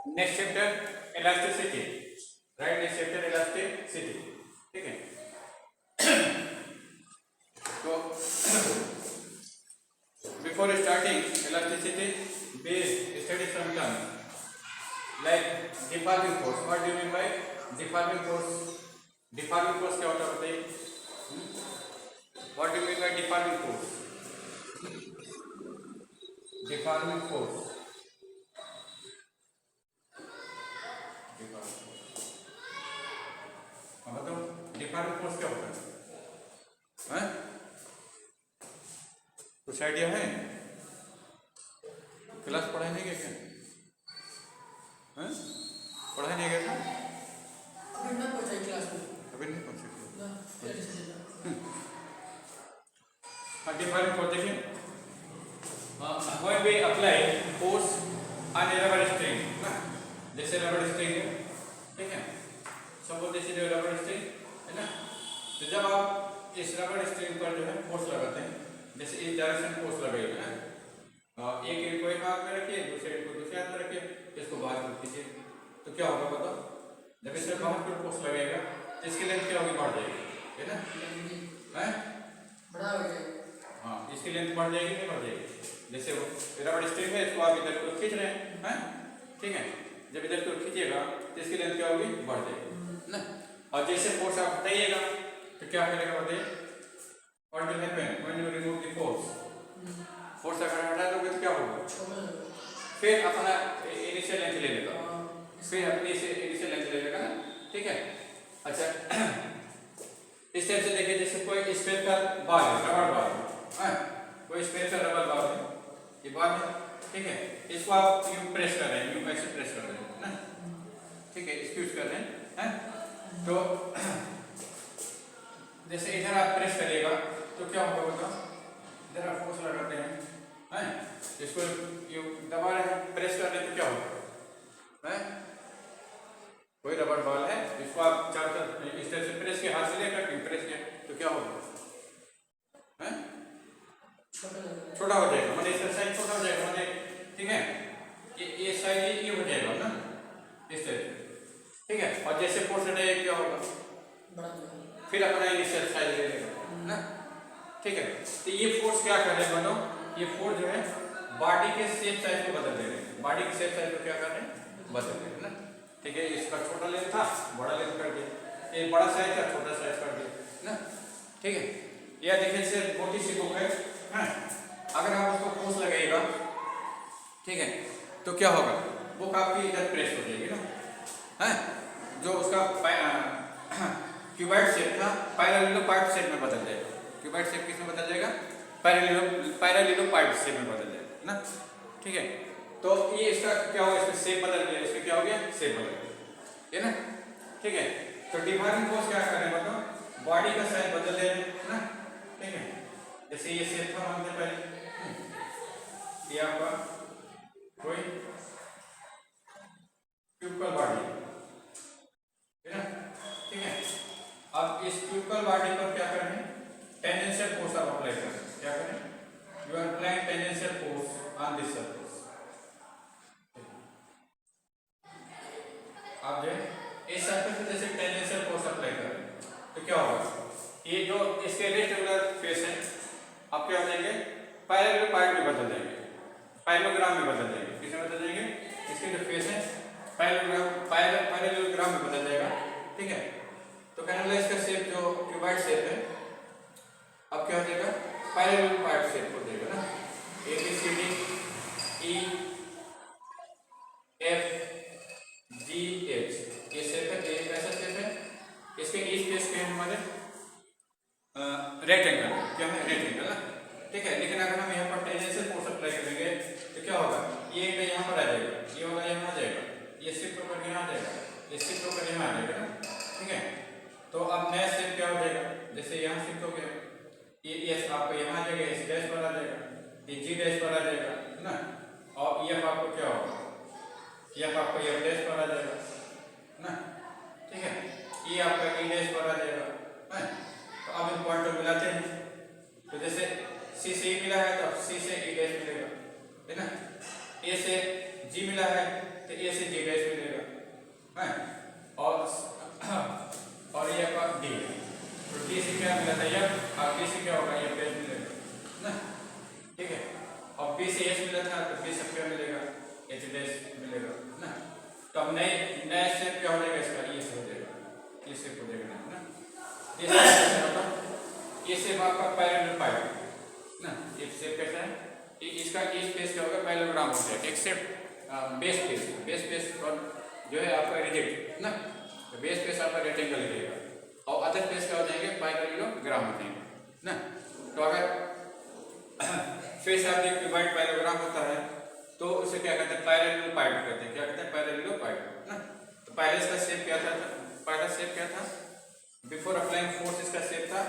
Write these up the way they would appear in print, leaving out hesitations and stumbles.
Next chapter elasticity, right, next chapter elasticity, ठीक है। तो before starting elasticity base study some terms like deforming force. What do you mean by deforming force? Deforming force क्या होता है बताइए? What do you mean by deforming force? Deforming force, मतलब deforming force क्या होता है? कुछ आइडिया है? क्लास पढ़ाई नहीं गया क्या? पढ़ाई नहीं गया था? अभी ना पहुंचा क्लास में, अभी नहीं पहुंचे। ना डिफॉर्मिंग फोर्स देखिए, when we apply force on a rubber string, ना, जैसे रबर स्ट्रिंग है, ठीक है, सपोज जैसे रबर स्ट्रिंग है ना, तो जब आप इस रबर स्ट्रिंग पर जो है फोर्स लगाते हैं, जैसे इस डायरेक्शन फोर्स लगाइए ना, एक एंड को एक हाथ में रखिए, दूसरे एंड को दूसरे हाथ में रखिए, इसको बाहर कर दीजिए, तो क्या होगा बताओ? जब इससे बाहर की फोर्स लगेगा तो इसकी लेंथ क्या होगी? बढ़ जाएगी, है ना, है बड़ा हो गया। हाँ, इसकी लेंथ बढ़ जाएगी, नहीं बढ़ जाएगी? जैसे वो रबर स्ट्रिंग है, इसको आप इधर को खींच रहे हैं, ठीक है, जब इधर को खींचिएगा तो इसकी लेंथ क्या होगी? बढ़ जाएगी ना। और जैसे फोर्स आप हटाइएगा तो क्या करेगा बताइए? What will happen when you remove the force? Force अगर हटा दोगे तो क्या होगा? फिर अपना इनिशियल लेंथ ले लेगा, फिर अपनी इनिशियल लेंथ ले लेगा ना, ठीक है। अच्छा, इस टाइप से देखिए, जैसे कोई स्फीयर का बॉल है, रबर बॉल है, कोई स्फीयर का रबर बॉल है, ये बॉल है, ठीक है, इसको आप यूं प्रेस कर रहे हैं, यूं ऐसे प्रेस कर रहे हैं ना, ठीक है, स्क्यूज कर रहे हैं, तो जैसे इधर आप प्रेस करिएगा तो क्या होगा बताओ? इधर आप फोर्स लगाते हैं, इसको यूं दबा रहे हैं, प्रेस कर रहे हैं, तो क्या होगा? कोई रबर बॉल है, इसको आप चारों तरफ इस तरह से प्रेस किया, हाथ से लेकर प्रेस किया, तो क्या होगा? छोटा हो जाएगा, मतलब इसका साइज छोटा हो जाएगा, मतलब ठीक है, ये साइज ये हो जाएगा ना, इस तरह से, ठीक है। और जैसे फोर्स हटाएगा क्या होगा? फिर अपना इनिशियल साइज ले लेगा ना, ठीक है। तो ये फोर्स क्या कर रहे हैं बताओ? ये फोर्स जो है बॉडी के शेप साइज को बदल दे रहे हैं, बॉडी के शेप साइज को क्या कर रहे हैं? बदल दे रहे हैं ना, ठीक है। इसका छोटा लेंथ था, बड़ा लेंथ कर दिया, ये बड़ा साइज था, छोटा साइज कर दिया ना, ठीक है। यह देखिए से मोटी सी बुक है, अगर आप उसको फोर्स लगाइएगा, ठीक है, तो क्या होगा? बुक आपकी इधर प्रेस हो जाएगी ना, जो उसका क्यूबाइड शेप था पैरेललोपाइड शेप में बदल जाएगा। क्यूबाइड शेप किस में बदल जाएगा? पैरेललोपाइड शेप में बदल जाएगा ना, ठीक है। तो ये इसका क्या होगा? इसका शेप बदल गया, इसका क्या हो गया? शेप बदल गया, है ना, ठीक है। तो डिफॉर्मिंग फोर्स क्या कर रहे हैं बताओ? बॉडी का साइज बदल रहे हैं ना, ठीक है। जैसे ये शेप था मानते पहले, ये आपका कोई क्यूबिकल बॉडी है ना, ठीक है। अब इस क्यूबिकल बॉडी पर क्या करें? टेंजेंशियल फोर्स आप अप्लाई करें, क्या करें? You are applying tangential force on this surface. आप जो इस सरफेस पे जैसे टेंजेंशियल फोर्स अप्लाई करें तो क्या होगा? ये जो इसके रेक्टेंगुलर फेस है, आप क्या हो जाएंगे? पैरेललोपाइड में बदल जाएंगे, पैरेललोग्राम में बदल जाएंगे। किसमें बदल जाएंगे? इसके जो फेस है पैरेललोग्राम में बदल जाएगा, ठीक है। तो कहने लगा इसका शेप जो क्यूबाइड शेप है, अब क्या हो जाएगा? पैरेललोपाइड शेप हो जाएगा ना, ABCD E F G H ये शेप है, ये कैसा शेप है? इसके इस फेस के हमारे रेक्टेंगल, क्या है? रेक्टेंगल ना, ठीक है। लेकिन अगर हम यहाँ पर टेंजेंशियल फोर्स अप्लाई करेंगे तो क्या होगा? ये यहाँ पर आ जाएगा, ये वाला यहाँ आ जाएगा, ये शिफ्ट होकर यहाँ आ जाएगा, ये शिफ्ट होकर यहाँ आ जाएगा ना, ठीक है। तो अब नया शेप क्या हो जाएगा? जैसे यहाँ शिफ्ट हो गया, ये आपको यहाँ आ जाएगा, इस डैश पर आ जाएगा, ये G डैश पर आ जाएगा ना, और ये आपको क्या होगा? ये आपको F डैश पर आ जाएगा ना, ठीक है। ये आपका E डैश पर आ जाएगा, तो अब इन पॉइंट को मिलाते हैं, तो जैसे C से E मिला है तो C से E डैश मिलेगा, है ना, A से जी मिला है तो ए से जी डैश मिलेगा है, और ये आपका डी, तो डी से क्या मिला था एफ और डी से क्या होगा एफ डैश मिलेगा ना, ठीक है। और बी से एच मिला था तो बी से क्या मिलेगा एच डैश मिलेगा ना। तो अब नए नया शेप क्या हो जाएगा इसका, ये से हो जाएगा, ये शेप हो जाएगा ना, ये शेप आपका पैरेलल पाइप ना। ये शेप कैसा है, इसका इस फेस क्या होगा पैरेललोग्राम हो गया, except base face, base face और जो है आपका रिजेक्ट ना, तो बेस फेस आपका रेक्टेंगल रहेगा और अदर फेस क्या हो जाएंगे पैरेललोग्राम हो जाएंगे ना। तो अगर फेस आप देखिए क्यूबॉइड पैरेललोग्राम होता है तो उसे क्या कहते हैं पैरेलल पाइप कहते हैं, क्या कहते हैं पैरेलल पाइप ना। तो पहले इसका शेप क्या था, पहला शेप क्या था बिफोर अप्लाइंग फोर्स, इसका शेप था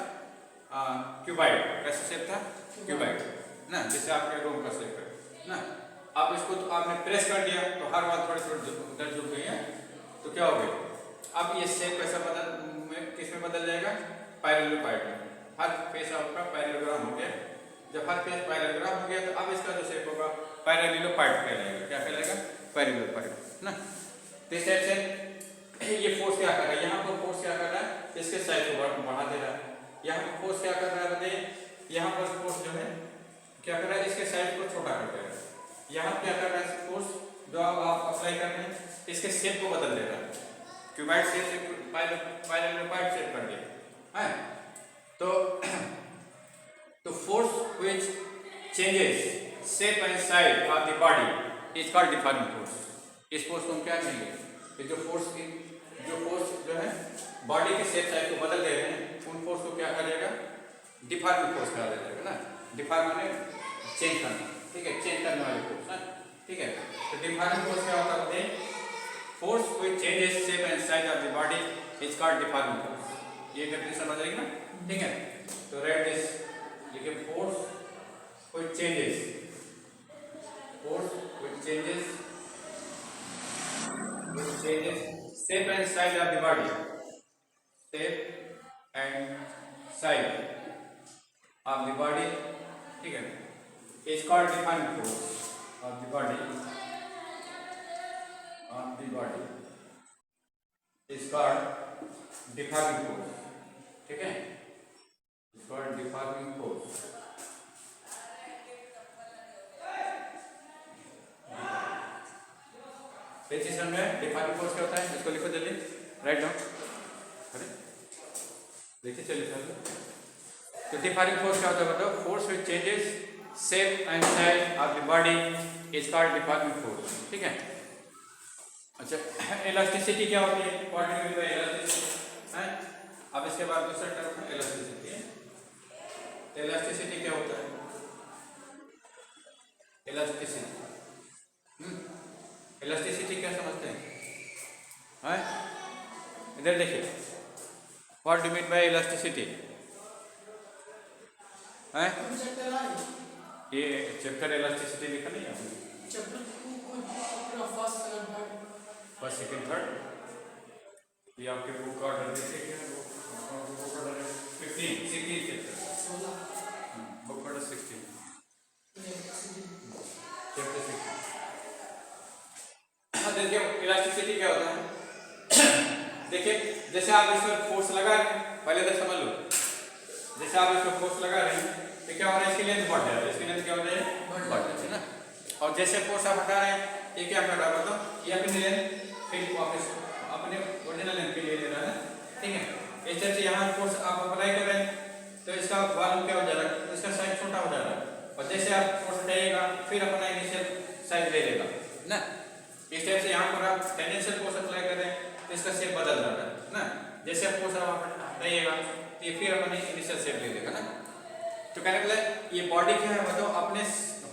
क्यूबॉइड, कैसा शेप था क्यूबॉइड ना, जैसे आपके रूम का शेप है ना। अब इसको तो आपने प्रेस कर दिया तो हर बार थोड़ी थोड़ी उधर झुक गई है, तो क्या हो गया अब ये शेप कैसा किस में बदल जाएगा पैरेलल पाइप में। हर फेस आपका पैरेललोग्राम हो गया, जब हर फेस पैरेललोग्राम हो गया तो अब इसका जो शेप होगा पैरेलल पाइप कहलाएगा, क्या कहलाएगा पैरेलल पाइप ना। तो इस टाइप से ये फोर्स क्या कर रहा है, यहाँ पर फोर्स क्या कर रहा है इसके साइज को बढ़ा दे रहा है, यहाँ पर फोर्स क्या कर रहा है बताइए, यहाँ पर फोर्स जो है क्या कर रहा है इसके साइज को छोटा कर दे रहा है, यहाँ क्या कर रहा है फोर्स जो आप अप्लाई कर रहे हैं इसके शेप को बदल दे रहा है, क्यूबॉइड शेप से पैरेलल पाइप शेप कर दिया है। तो force which changes shape and size of the body is called deforming force. इस फोर्स को हम क्या कहेंगे, जो फोर्स जो है बॉडी के शेप साइज को बदल दे रहे हैं उन फोर्स को क्या करेगा डिफॉर्मिंग फोर्स कहा जाएगा ना। डिफॉर्म माने चेंज करना, ठीक है, चेंज करने वाली फोर्स ना, ठीक है। तो डिफॉर्मिंग फोर्स क्या होता है, force which changes shape and size of the body is called deforming force. ये डेफिनेशन समझ आएगी ना, ठीक है। तो राइट दिस, लिखिए force which changes shape and size of the body, shape and size of the body, ठीक है, is called defining force of the body, is called deforming force, ठीक है, is called deforming force। Precision में deforming force क्या होता है, इसको लिखो जल्दी, राइट डाउन, अरे देखिए चलिए सर। तो डिफॉर्मिंग फोर्स क्या होता है बताओ, force which changes shape and size of the body is called deforming force, ठीक है। अच्छा, इलास्टिसिटी क्या होती है, what do mean by elasticity है। अब इसके बाद दूसरा टर्म है इलास्टिसिटी है। इलास्टिसिटी क्या होता है, इलास्टिसिटी इलास्टिसिटी क्या समझते हैं, इधर देखिए, what do mean by elasticity है। ये चैप्टर इलास्टिसिटी लिखा नहीं है फर्स्ट सेकंड थर्ड, ये आपके बुक ऑर्डर देखिए क्या book order 16 chapter, book order 16 chapter 16। देखिए इलास्टिसिटी क्या होता है, देखिए जैसे आप इस पर फोर्स लगा रहे हैं, पहले तक समझ लो, जैसे आप इस पर फोर्स लगा रहे हैं तो क्या हो रहा है, इसकी लेंथ बढ़ जा रही है, इसकी लेंथ क्या हो जाए बढ़ जाती है ना। और जैसे फोर्स आप हटा रहे हैं ये क्या कर रहा है बताओ, ये अपनी लेंथ फिर वापस अपने ओरिजिनल लेंथ पे ले ले रहा है, ठीक है। इस तरह से यहाँ फोर्स आप अप्लाई कर रहे हैं तो इसका वॉल्यूम क्या हो जा रहा है, इसका साइज छोटा हो जा रहा है, और जैसे आप फोर्स हटाइएगा फिर अपना इनिशियल साइज ले लेगा ना। इस टाइप से यहाँ पर आप टेंजेंशियल फोर्स अप्लाई कर रहे हैं तो इसका शेप बदल रहा है ना, जैसे आप फोर्स आप हटाइएगा तो ये फिर अपने इनिशियल शेप ले लेगा ना। तो कहने के लिए ये बॉडी क्या है बताओ, अपने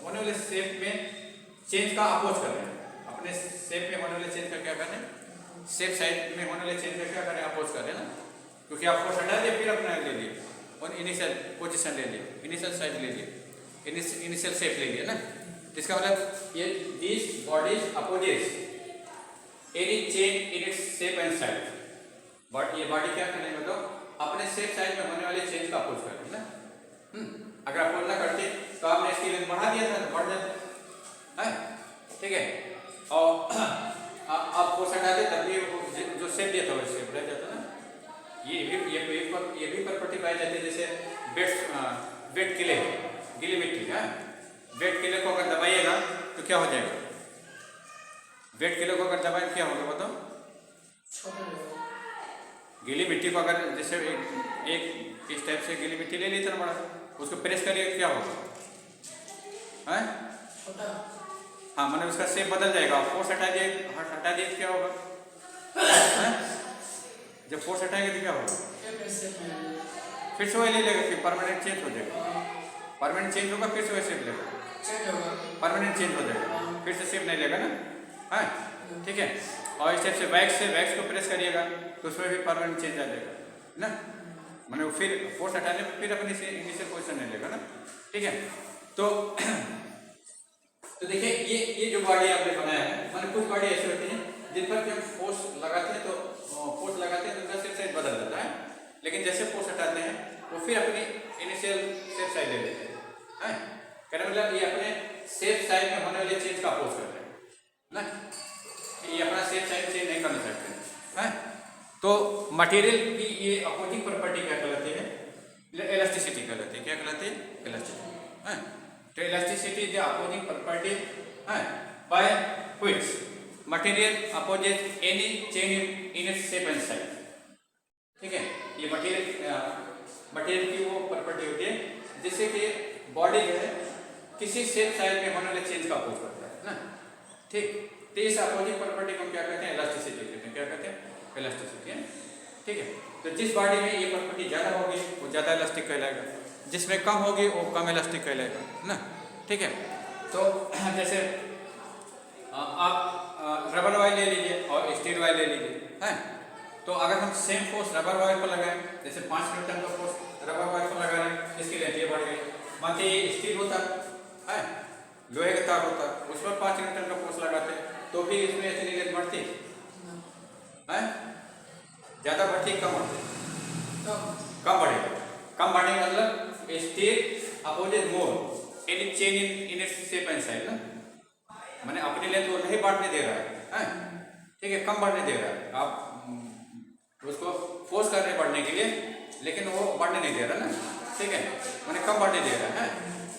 होने वाले शेप में चेंज का अपोज कर रहे हैं, अपने शेप में होने वाले चेंज का क्या कर रहे हैं, शेप साइज में होने वाले चेंज का क्या कर रहे हैं, अपोज कर रहे हैं ना। क्योंकि आप फोर्स हटा दिए फिर अपना ले लिए और इनिशियल पोजीशन ले लिए, इनिशियल साइज ले लिए, इनिशियल शेप ले लिए ना। इसका मतलब ये this bodies opposes any change in its shape and size, but ये बॉडी क्या करने में तो अपने शेप साइज में होने वाले चेंज का अपोज कर रही है ना। अगर आप ना करते तो आपने इसकी लेंथ बढ़ा दिया था तो बढ़ जाता है, ठीक है। और आप फोर्स हटा दे तब भी जो शेप दिया था वो शेप रह जाता ना। ये भी प्रॉपर्टी पाई जाती है, जैसे वेट किले गीली मिट्टी है, वेट किले को अगर दबाइएगा तो क्या हो जाएगा? वेट किले को अगर दबाए क्या होगा बताओ? छोटा हो जाएगा। गीली मिट्टी को अगर जैसे एक इस टाइप से गीली मिट्टी ले ली इतना बड़ा, उसको प्रेस करिए क्या होगा? हैं? छोटा। हाँ, मैंने उसका शेप बदल जाएगा। फोर्स हटा दिए तो क्या होगा? हैं? जब फोर्स हटाएंगे तो क्या होगा? फिर से वही ले लेगा, फिर परमानेंट चेंज हो जाएगा। परमानेंट चेंज होगा, फिर से वही शेप लेगा, चेंज होगा। परमानेंट चेंज हो जाएगा, फिर से शेप नहीं लेगा ना। हाँ ठीक है। और इस टाइप से वैक्स को प्रेस करिएगा तो उसमें भी परमानेंट चेंज आ जाएगा ना। मैंने फिर फोर्स हटाने पर फिर अपनी इनिशियल पोजीशन नहीं लेगा ना। ठीक है। तो देखिए ये जो बॉडी आपने बनाया है, मैंने कुछ बॉडी ऐसी होती है जिन पर जब फोर्स लगाते हैं तो उनका शेप साइज बदल जाता है, लेकिन जैसे फोर्स हटाते हैं वो फिर अपनी इनिशियल शेप साइज ले लेते हैं। कहने मतलब ये अपने शेप साइज में होने वाले चेंज का अपोज करते हैं ना, ये अपना शेप साइज चेंज नहीं करना चाहते हैं। तो मटेरियल की ये अपोजिंग प्रॉपर्टी क्या कहलाती है? इलास्टिसिटी कहलाती है। क्या कहलाती है? इलास्टिसिटी। तो elasticity is the opposing property by which material opposes any change in its shape and size. ठीक है, ये मटेरियल की वो प्रॉपर्टी होती है जिससे कि बॉडी जो है किसी शेप साइज में होने वाले चेंज का अपोज करता है ना। ठीक, तो इस अपोजिंग प्रॉपर्टी को क्या कहते हैं? इलास्टिसिटी कहते हैं। क्या कहते हैं? इलास्टिसिटी। ठीक है। तो जिस बॉडी में ये प्रॉपर्टी ज़्यादा होगी वो ज़्यादा इलास्टिक कहलाएगा, जिसमें कम होगी वो कम इलास्टिक कहलाएगा ना। ठीक है। तो जैसे आप रबर वायर ले लीजिए और स्टील वायर ले लीजिए है, तो अगर हम सेम फोर्स रबर वायर पर लगाएं, जैसे 5 न्यूटन का फोर्स रबर वायर पर लगा रहे हैं, इसकी लेंथ ये बढ़ गई। मानते ये स्टील होता है, लोहे का तार होता, उस पर 5 न्यूटन का फोर्स लगाते तो भी इसमें इतनी लेंथ बढ़ती है? ज़्यादा बढ़ती कम बढ़ती? कम बढ़ेगा। कम बढ़ने का मतलब steel opposite more any change in its shape and size ना, मैंने अपनी लेंथ को नहीं बढ़ने दे रहा है। ठीक है, कम बढ़ने दे रहा है। आप उसको फोर्स कर रहे हैं बढ़ने के लिए, लेकिन वो बढ़ने नहीं दे रहा ना। ठीक है, मैंने कम बढ़ने दे रहा है।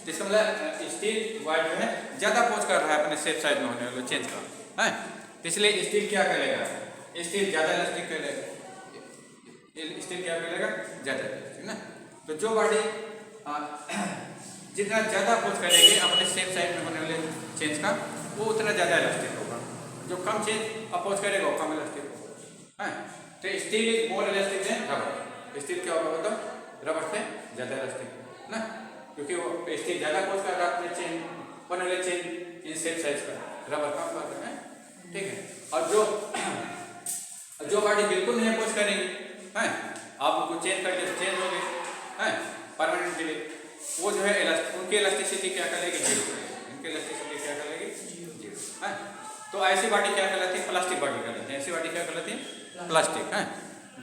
जिसका मतलब स्टील वायर जो है ज़्यादा फोर्स कर रहा है अपने शेप साइज में होने वाले चेंज का है, इसलिए स्टील क्या कहलेगा? स्टील ज़्यादा इलास्टिक कहलेगा। स्टील क्या कहलेगा? ज़्यादा इलास्टिक ना। तो जो बॉडी जितना ज़्यादा फोर्स करेगी अपने सेम साइड में होने वाले चेंज का, वो उतना ज़्यादा इलास्टिक होगा। जो कम चेंज अपोज करेगा वो कम इलास्टिक होगा। तो steel is more elastic than rubber. Steel क्या होगा बताओ? रबर से ज़्यादा इलास्टिक ना, क्योंकि वो स्टील ज़्यादा फोर्स कर रहा है अपने चेंज होने वाले चेंज इन सेम साइज का, रबर कम कर रहा है। ठीक है। और जो बॉडी बिल्कुल नहीं अपोज करेगी आप उनको चेंज करके चेंज हो गए परमानेंटली, वो जो है उनकी इलास्टिसिटी क्या करेगी? जीरो करेगी। उनकी इलास्टिसिटी क्या करेगी? जीरो। तो ऐसी बॉडी क्या कहलाती है? प्लास्टिक बॉडी कहलाती है। ऐसी बॉडी क्या कहलाती है? प्लास्टिक है,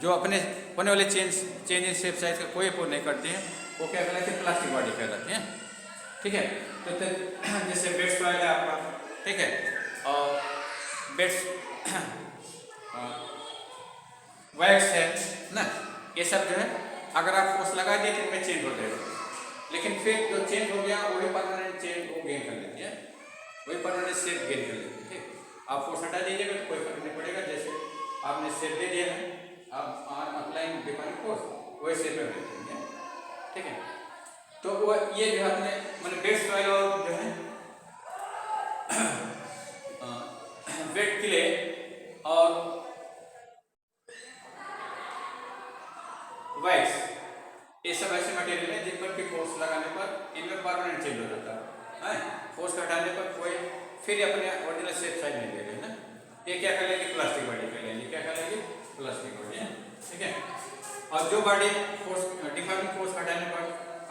जो अपने होने वाले चेंज इन शेप साइज का कोई अपोज नहीं करती है, वो क्या कहलाती है? प्लास्टिक बॉडी कहलाती है। ठीक है। तो जैसे बेड्स वायर है आपका, ठीक है, और बेड्स वैक्स है ना, ये सब जो है अगर आप फोर्स लगा दिए तो इनमें चेंज हो जाएगा, लेकिन फिर जो चेंज हो गया वही परमानेंट चेंज वो गेन कर लेती है, वही परमानेंट शेप गेन कर लेती है। ठीक, आप फोर्स हटा दीजिएगा तो कोई फर्क नहीं पड़ेगा। जैसे आपने शेप दे दिया है, आप अप्लाइंग डिफाइंग फोर्स वही शेप में देंगे। ठीक है। तो वो ये जो आपने मैंने बेड्स वायर और जो है वेट क्ले और वैक्स, ये सब ऐसे मटेरियल है जिन पर भी फोर्स लगाने पर इनमें परमानेंट चेंज हो जाता है। फोर्स हटाने पर कोई फिर अपने ओरिजिनल शेप साइज नहीं देगा ना। ये क्या कहलाएगी? प्लास्टिक बॉडी कहलाएगी। क्या कहलाएगी? प्लास्टिक बॉडी है। ठीक है। और जो बॉडी फोर्स डिफॉर्मिंग फोर्स हटाने पर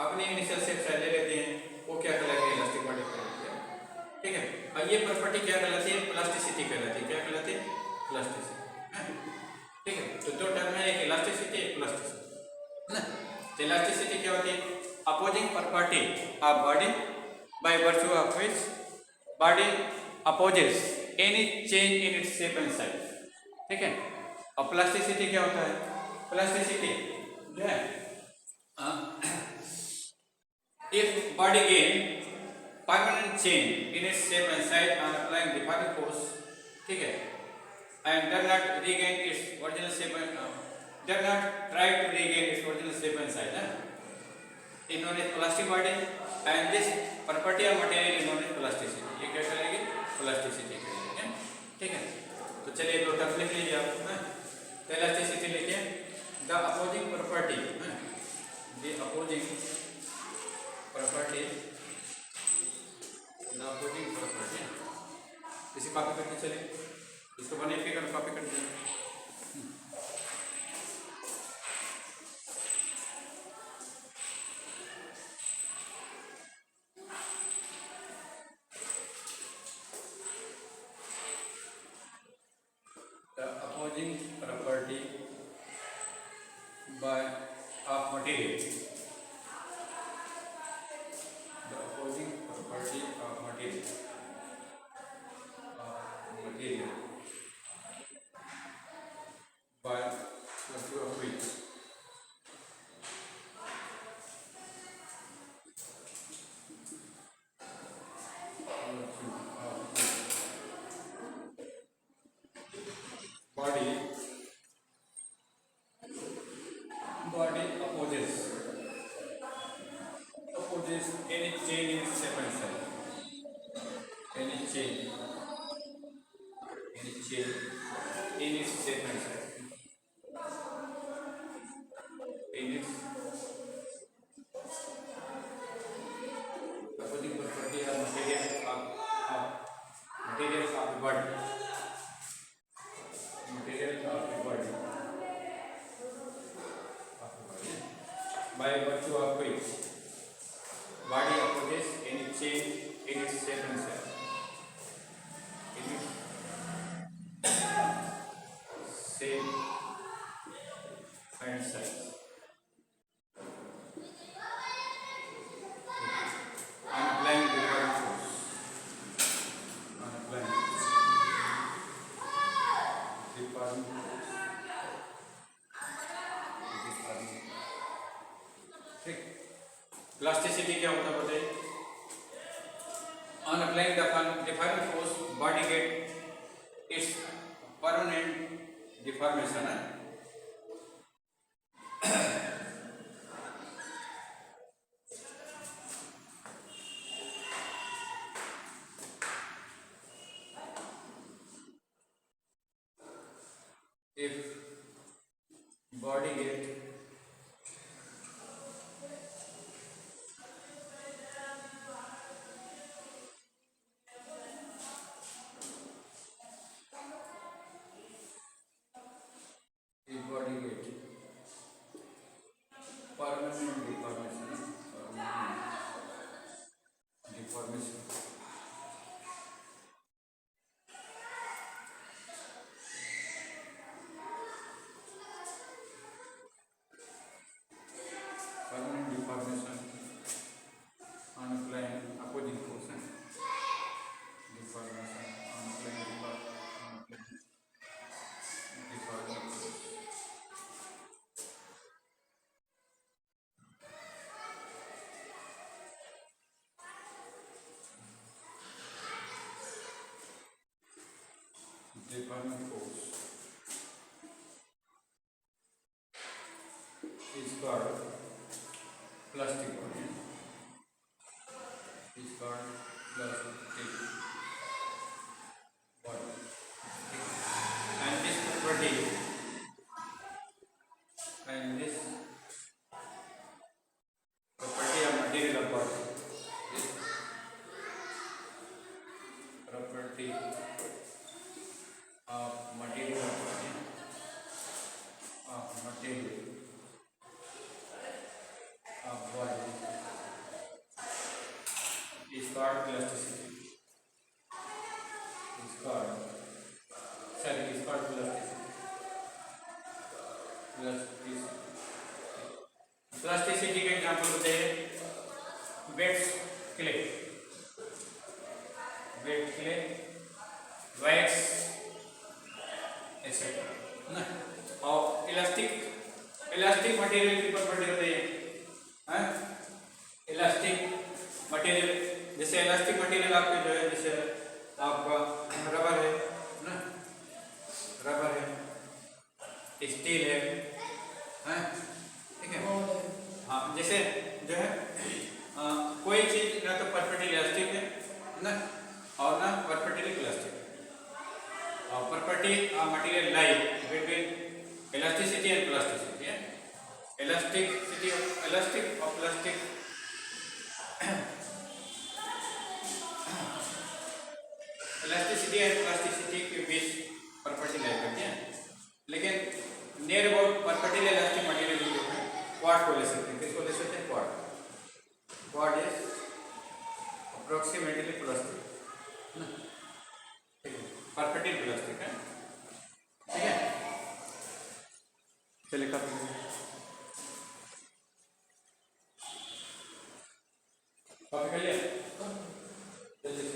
अपनी इनिशियल शेप साइज ले लेती है, वो क्या कहलाएगी? इलास्टिक बॉडी कहलाती है। ठीक है। और ये प्रॉपर्टी क्या कहलाती है? प्लास्टिसिटी कहलाती है। क्या कहलाती है? प्लास्टिसिटी। ठीक है। तो दो टर्म है, एक इलास्टिसिटी, एक प्लास्टिसिटी ना। तो इलास्टिसिटी क्या होती है? Opposing property of body by virtue of which body opposes any change in its shape and size, ठीक है। और प्लास्टिसिटी क्या होता है? प्लास्टिसिटी जो है, if body gain permanent change in its shape and size on applying deforming force, ठीक है, and does not regain its original shape and does not try to regain its original shape and size, is known as plastic body, and this property of material is known as plasticity. ये क्या करेगी? Plasticity करेगी, ठीक है। तो चलिए दो term लिख लीजिए आप। प्लास्टिसिटी लिखिए, the opposing property, the opposing property, the opposing property. इसे कॉपी करके चलिए, इसको बने फिगर कॉपी कर दीजिए। The opposing property by of material, the opposing property of material by virtue of which body opposes any change in shape and size, any change in its shape and size, in its opposing property of material of the body, material of the body, by virtue of which body opposes any change in its shape and size, in its shape and size. On applying deforming force, on applying deforming force, ठीक। Plasticity क्या होता है बताइए? On applying deforming force, body get its permanent deformation, है। If body get permanent deformation, permanent deformation on applying opposing force, deformation on applying deforming force, deforming force is called plastic body, is called plastic body, and this property of material of body, this property of material of body, is called plasticity, is called plasticity का example बताइए। Wait clay, ना। और elastic material की property होती है elastic material. जैसे elastic material आपके जो है, जैसे आपका रबर है ना, रबर है, स्टील है, ठीक है। हाँ, जैसे जो है कोई चीज ना तो परफेक्टली इलास्टिक है ना, और ना परफेक्टली इलास्टिक। और property material lie between elasticity and plasticity है। इलास्टिक और प्लास्टिक इलास्टिसिटी एंड प्लास्टिसिटी के बीच प्रॉपर्टी लाई करती है। लेकिन near about perpendicular elastic material जो है क्वार्ट को ले सकते हैं। किसको ले सकते हैं? क्वार्ट इज अप्रोक्सीमेटली प्लास्टिक, ठीक है, परपेंडिकुलर प्लास्टिक है, ठीक है। चलिए कर कॉपी कर लिया? जल्दी से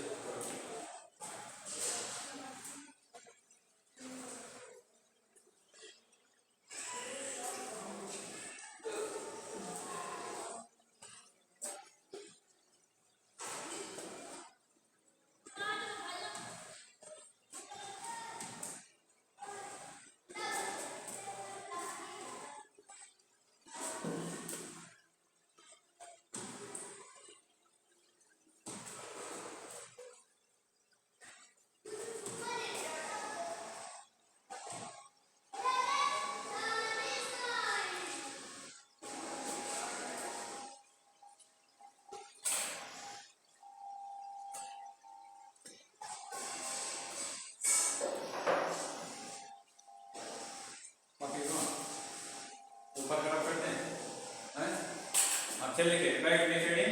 चलिए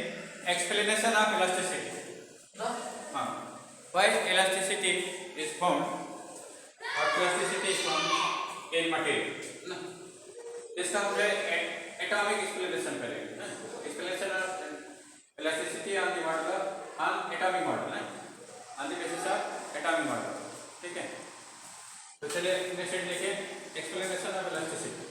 एक्सप्लेनेशन ऑफ इलास्टिसिटी। हाँ, why elasticity is found or plasticity is found in material ना, इसका हम एटॉमिक एक्सप्लेनेशन करेंगे ना। Explanation of elasticity on the model on atomic model ना, on the basis of atomic model, ठीक है। तो चलिए नेक्स्ट देखिए explanation of elasticity.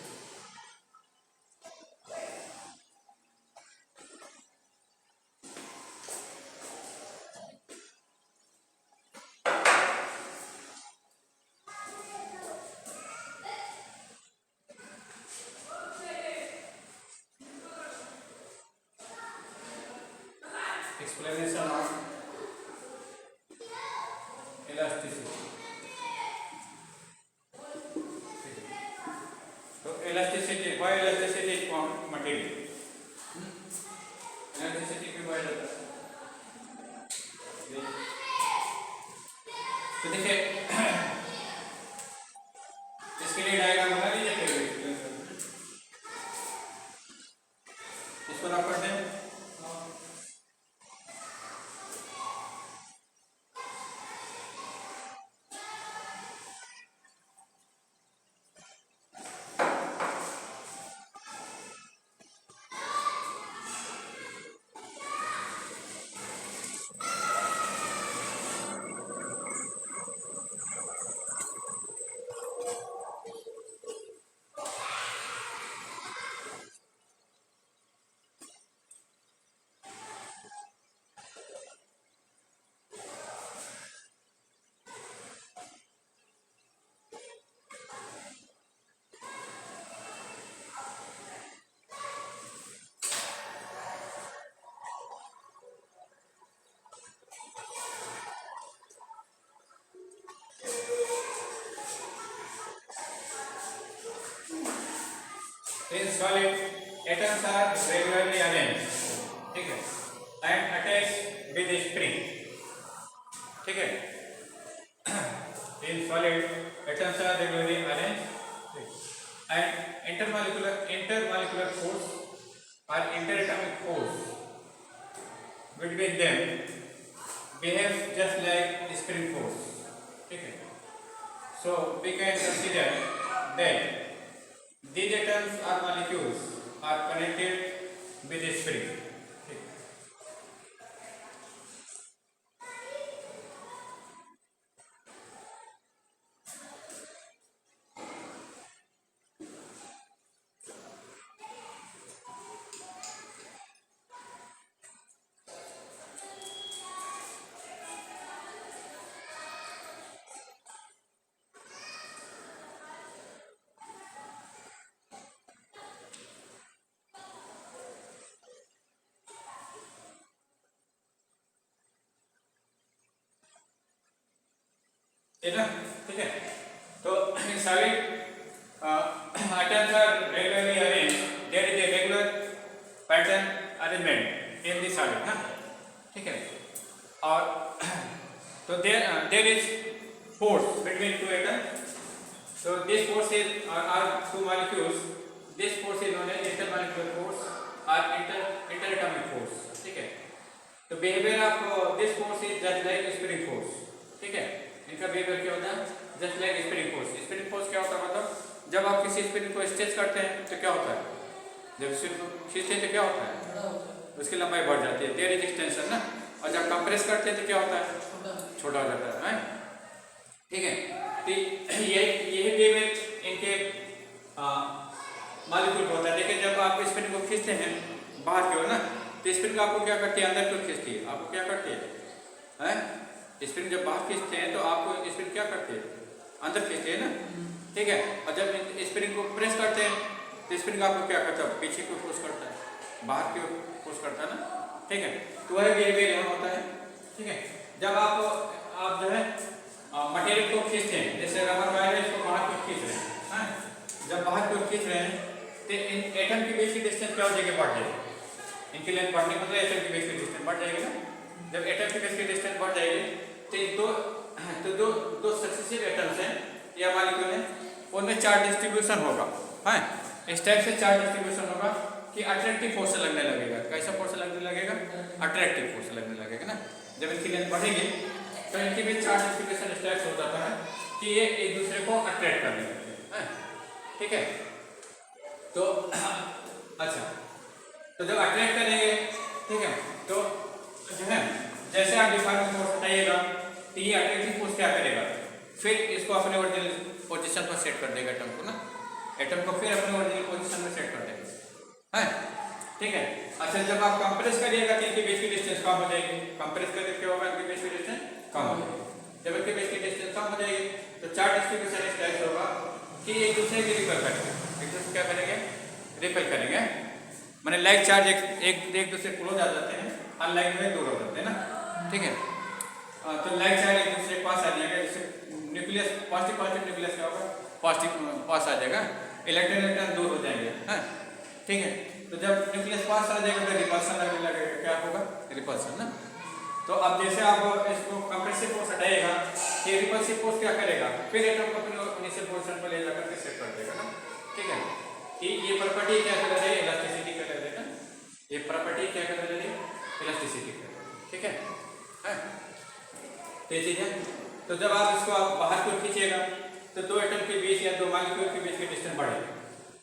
Explanation of elasticity. So elasticity, why elasticity is found material? Elasticity क्यों पाया जाता है? तो देखिए इसके लिए डायग्राम बना लीजिए फिर इसको रख करते हैं। In solid, atoms are regularly arranged, ठीक है, and attached with a spring, ठीक है। In solid, atoms are regularly arranged and intermolecular force or interatomic force between them behaves just like spring force, ठीक है। So we can consider that these atoms or molecules are connected with a spring, ठीक। है ना, ठीक है। तो solid atoms are regularly arranged, there is a regular pattern arrangement in the solid ना, ठीक है। और तो there is force between two atoms, so this force is are two molecules, this force is known as intermolecular force or interatomic force, ठीक है। तो behavior of this force is just like spring force, ठीक है। इनका behavior क्या होता है, just like spring force। spring force क्या होता है, मतलब जब आप किसी स्प्रिंग को स्ट्रेच करते हैं तो क्या होता है, जब स्प्रिंग को खींचते हैं तो क्या होता है, उसकी लंबाई बढ़ जाती है, देयर इज एक्सटेंशन ना। और जब कंप्रेस करते हैं तो क्या होता है, छोटा हो जाता है, ठीक है। तो ये बेमेल इनके मॉलिक्यूल होता है। लेकिन जब आप स्प्रिंग को खींचते हैं बाहर की ओर ना, तो स्प्रिंग आपको क्या करती है, अंदर क्यों खींचती है, आपको क्या करती है, स्प्रिंग जब बाहर खींचते हैं तो आपको स्प्रिंग क्या करती है, अंदर खींचती है ना, ठीक है। और जब स्प्रिंग को प्रेस करते हैं तो स्प्रिंग आपको क्या करता है, पीछे को फोर्स करता है, बाहर की ओर फोर्स करता है ना, ठीक है। तो वह बिहेवियर यहाँ होता है, ठीक है। जब आप जो है मटेरियल को खींचते हैं, जैसे रबर वायर है, इसको बाहर की खींच रहे हैं, जब बाहर की ओर खींच रहे हैं तो इन एटम के बीच की डिस्टेंस क्या हो जाएगी, बढ़ जाएगी, इनकी लेंथ बढ़ने मतलब एटम के बीच की डिस्टेंस बढ़ जाएगी ना। जब एटम के बीच की डिस्टेंस बढ़ जाएगी तो दो सक्सेसिव एटम्स हैं या मॉलिक्यूल है, उनमें चार्ज डिस्ट्रीब्यूशन होगा, इस टाइप से चार्ज डिस्ट्रीब्यूशन होगा कि अट्रैक्टिव फोर्स लगने लगेगा। कैसा फोर्स लगने लगेगा, अट्रैक्टिव फोर्स लगने लगेगा ना। जब इनकी लेंथ बढ़ेगी तो इनके बीच चार्ज डिस्ट्रीब्यूशन इस टाइप से हो जाता है कि ये एक दूसरे को अट्रैक्ट करने लगते हैं, ठीक है। तो अच्छा, तो जब अट्रैक्ट करेंगे, ठीक है, तो जो है जैसे आप डिफॉर्मिंग फोर्स हटाइएगा तो ये अट्रैक्टिव फोर्स क्या करेगा, फिर इसको अपने ओरिजिनल पोजीशन पर सेट कर देगा एटम को ना, एटम को फिर अपने ओरिजिनल पोजीशन में सेट कर देगा, ठीक है। अच्छा, जब आप कंप्रेस करिएगा तो इनके बीच की डिस्टेंस कम हो जाएगी, कंप्रेस करके क्या होगा, इनके बीच की डिस्टेंस कम हो जाएगी। जब इनके बीच की डिस्टेंस कम हो जाएगी तो चार्ज डिस्ट्रीब्यूशन इस टाइप से होगा कि एक दूसरे की रिपेल करेंगे, एक दूसरे क्या करेंगे, रिपेल करेंगे, माने लाइक चार्ज एक दूसरे क्लोज आ जाते हैं, अनलाइक में दूर हो जाते हैं ना, ठीक है। तो लाइक चार्ज एक दूसरे के पास आ जाएगा, जैसे न्यूक्लियस पॉजिटिव न्यूक्लियस क्या होगा, पॉजिटिव पास आ जाएगा, इलेक्ट्रॉन दूर हो जाएंगे, ठीक है। तो जब न्यूक्लियस पास आ जाएगा तो रिपल्सन लगने लगेगा, क्या होगा, रिपल्सन ना। तो अब जैसे आप इसको कंप्रेसिव फोर्स हटाइएगा, ये रिपल्सिव फोर्स क्या करेगा, फिर एटम को अपने इनिशियल पोजीशन पर ले जाकर के सेट कर देगा ना, ठीक है। ये प्रॉपर्टी क्या कर रही है, इलास्टिसिटी कर रही है ना, ये प्रॉपर्टी क्या कर रही है, इलास्टिसिटी कर रही है, ठीक है, ये चीज है। तो जब आप इसको बाहर को खींचेगा तो दो एटम के बीच या दो मॉलिक्यूल के बीच की डिस्टेंस बढ़ेगी।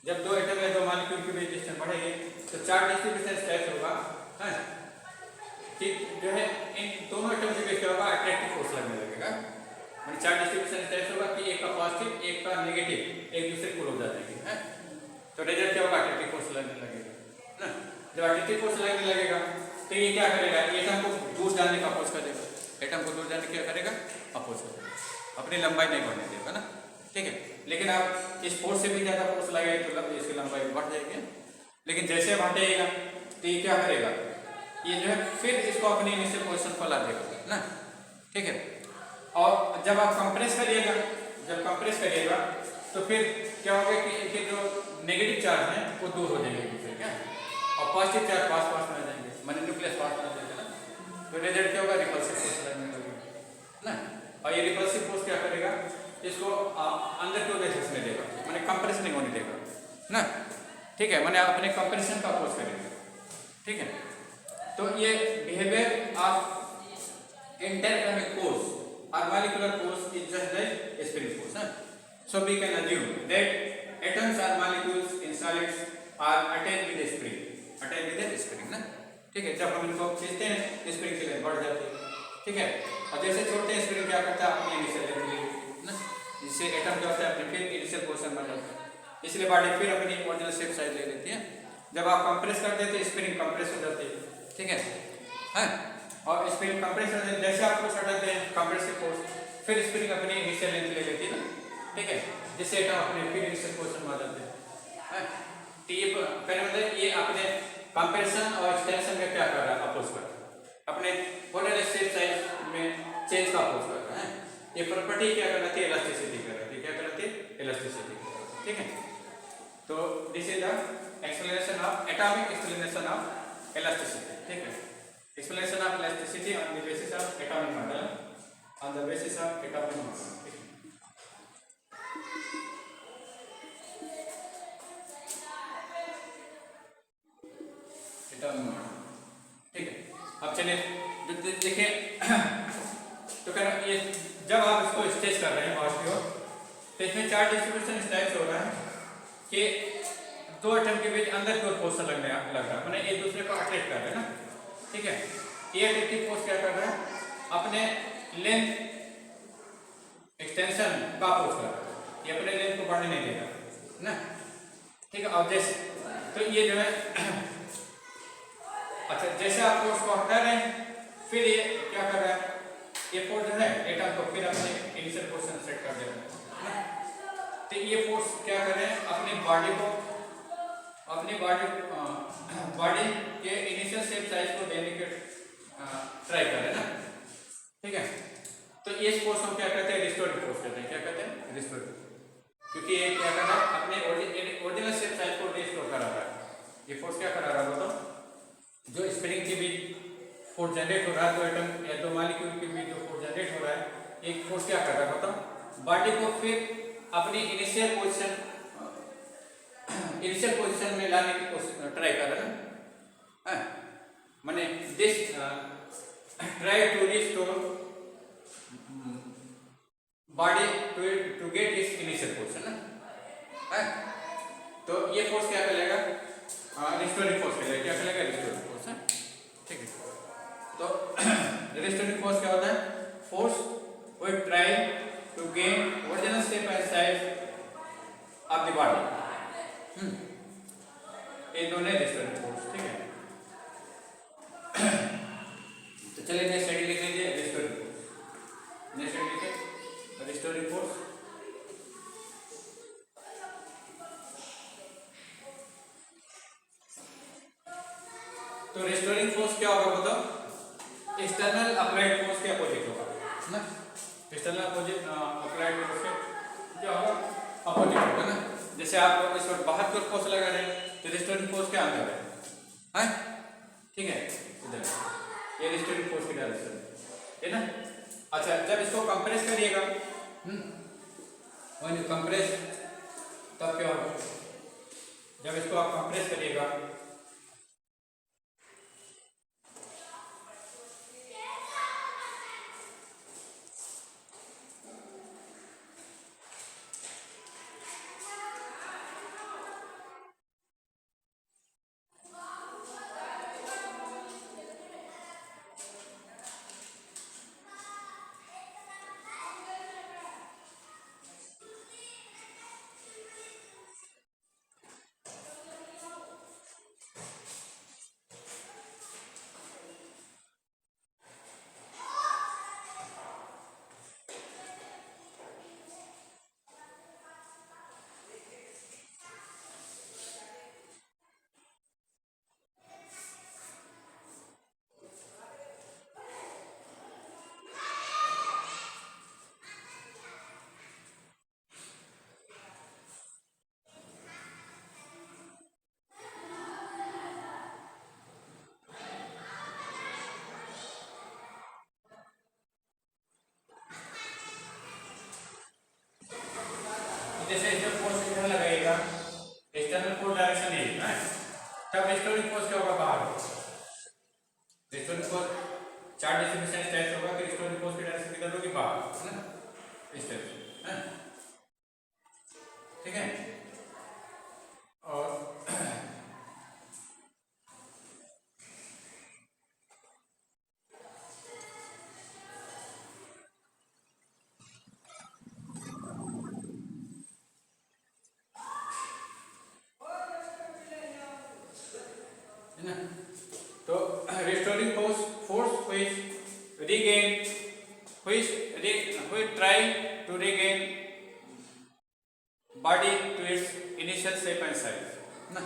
जब दो एटम या दो मॉलिक्यूल के बीच डिस्टेंस बढ़ेगी तो चार्ज डिस्ट्रीब्यूशन स्ट्रेस होगा, कि जो है इन दोनों एटम के बीच क्या होगा, अट्रैक्टिव फोर्स लगने लगेगा, मतलब चार्ज डिस्ट्रीब्यूशन स्ट्रेस होगा कि एक का पॉजिटिव एक का नेगेटिव एक दूसरे को क्लोज आ जाएंगे, तो रिजल्ट क्या होगा, अट्रैक्टिव फोर्स लगने लगेगा ना। जब अट्रैक्टिव फोर्स लगने लगेगा तो ये क्या करेगा, एटम को दूर जाने का अपोज कर देगा, एटम को दूर जाने क्या करेगा, अपोज करेगा, अपनी लंबाई नहीं बढ़ने देगा ना, ठीक है। लेकिन आप इस फोर्स से भी ज़्यादा फोर्स लगाएंगे तो इसकी लंबाई बढ़ जाएगी, लेकिन जैसे आप हटेगा तो ये क्या करेगा, ये जो है फिर इसको अपनी इनिशियल पोजीशन पर ला देगा ना, ठीक है। और जब आप कंप्रेस करिएगा तो फिर क्या होगा कि इनके जो नेगेटिव चार्ज हैं वो दूर हो जाएंगे दूसरे क्या, और पॉजिटिव चार्ज पास में आ जाएंगे, माने न्यूक्लियस पास में आ जाएगा ना, तो रिजल्ट क्या होगा, रिपल्सिव फोर्स लगने लगेगा ना। और ये रिपल्सिव फोर्स क्या करेगा, इसको अंदर की ओर खींचने देगा, माने कंप्रेस नहीं होने देगा ना, ठीक है, माने अपने कंप्रेशन का अपोज करेगा, ठीक है। तो ये बिहेवियर ऑफ इंटरएटॉमिक फोर्स और molecular force is just like spring force, so we can assume that atoms or molecules in solids are attached with a spring ना, ठीक है। जब हम इनको खींचते हैं स्प्रिंग की लेंथ बढ़ जाती है, ठीक है। और जैसे छोड़ते हैं स्प्रिंग क्या करता है, अपनी इनिशियल लेंथ लेगी ना, जिससे एटम क्या होता है अपने फिर इनिशियल पोजीशन में जाता है, इसलिए बॉडी फिर अपनी ओरिजिनल शेप साइज ले लेती है। जब आप कंप्रेस कर देते हैं स्प्रिंग कंप्रेस हो जाती है, ठीक है, और स्प्रिंग कंप्रेस हो जाती है, जैसे आप फोर्स हटाते हैं कंप्रेसिव फोर्स, फिर स्प्रिंग अपनी इनिशियल लेंथ ले लेती है ना, ठीक है, जिससे एटम अपने फिर इनिशियल पोजीशन में आ जाते हैं। मतलब ये अपने कंप्रेशन और एक्सटेंशन में क्या कर रहा है, अपोज कर रहा है, अपने ओरिजिनल शेप साइज में चेंज का अपोज कर रहा है, ये प्रॉपर्टी क्या कहलाती है? इलास्टिसिटी कहलाती है। क्या कहलाती है? इलास्टिसिटी। ठीक है, तो this is the explanation of atomic explanation of elasticity. ठीक है, explanation of elasticity on the basis of atomic model, on the basis of atomic model. ठीक है, अब चलिए देखिए तो कर ये जब आप इसको स्टेज कर रहे हैं मास की ओर, तो इसमें चार्ज डिस्ट्रीब्यूशन इस टाइप से हो रहा है कि दो एटम के बीच अंदर की ओर फोर्स लग रहा है, मैंने एक दूसरे को अट्रैक्ट कर रहे हैं ना। ठीक है, ये अट्रैक्टिव फोर्स क्या कर रहा है? अपने लेंथ एक्सटेंशन का फोर्स कर रहा है, ये अपने लेंथ को बढ़ने नहीं देगा ना। ठीक है, और जैसे तो ये जो है अच्छा, जैसे आप फोर्स को हटा रहे हैं, फिर ये क्या कर रहा है? ये फोर्स जो है एटम को फिर अपने इनिशियल पोजीशन सेट कर दे रहा है। तो ये फोर्स क्या कर रहे हैं? अपनी बॉडी को, अपनी बॉडी के इनिशियल शेप साइज को देने के ट्राई कर रहे हैं ना। ठीक है, तो ये फोर्स हम क्या कहते हैं? रिस्टोरिंग फोर्स कहते हैं। क्या कहते हैं? रिस्टोरिंग, क्योंकि ये क्या कर रहा है? अपने ओरिजिनल शेप साइज को रिस्टोर करा रहा है। ये फोर्स क्या करा रहा है? बताओ, जो स्प्रिंग के बीच फोर्स जनरेट हो रहा है, तो एटम या दो मॉलिक्यूल के बीच जो फोर्स जनरेट हो रहा है, एक फोर्स क्या कर रहा है? बताओ, बॉडी को फिर अपनी इनिशियल पोजीशन में लाने की कोशिश ट्राई कर रहा है ना। माने this try to restore body to get its initial position ना। तो ये फोर्स क्या करेगा? रिस्टोरिंग फोर्स करेगा। क्या करेगा? रिस्टोरिंग फोर्स है। ठीक है, तो रिस्टोरिंग फोर्स क्या होता है? Force will try to gain original shape and size of the body. ये दोनों है रिस्टोरिंग फोर्स। ठीक है, तो चलिए नेक्स्ट स्टडी लिख लीजिए, रिस्टोरिंग फोर्स। नेक्स्ट स्टडी लिखिए, रिस्टोरिंग फोर्स। तो रिस्टोरिंग फोर्स क्या होगा? बताओ, एक्सटर्नल अप्लाइड फोर्स के अपोजिट होगा ना। एक्सटर्नल अप्लाइड फोर्स के क्या होगा? अपोजिट होगा ना। जैसे आप इस वक्त बाहर की ओर फोर्स लगा रहे हैं, तो रिस्टोरिंग फोर्स क्या अंदर है? ठीक है, इधर ये रिस्टोरिंग फोर्स की डायरेक्शन है ना। अच्छा, जब इसको कंप्रेस करिएगा, व्हेन यू कंप्रेस, तब क्या होगा? जब इसको आप कंप्रेस करिएगा, जैसे इसमें फोर्स इधर लगाएगा, एक्सटर्नल फोर्स डायरेक्शन ये है, तब रिस्टोरिंग फोर्स क्या होगा? बाहर होगा। Restoring force charge distribution stress होगा कि रिस्टोरिंग फोर्स की डायरेक्शन किधर होगी? बाहर, है ना, इस टाइप से है। ठीक है, और है ना, तो restoring force which try to regain body to its initial shape and size ना,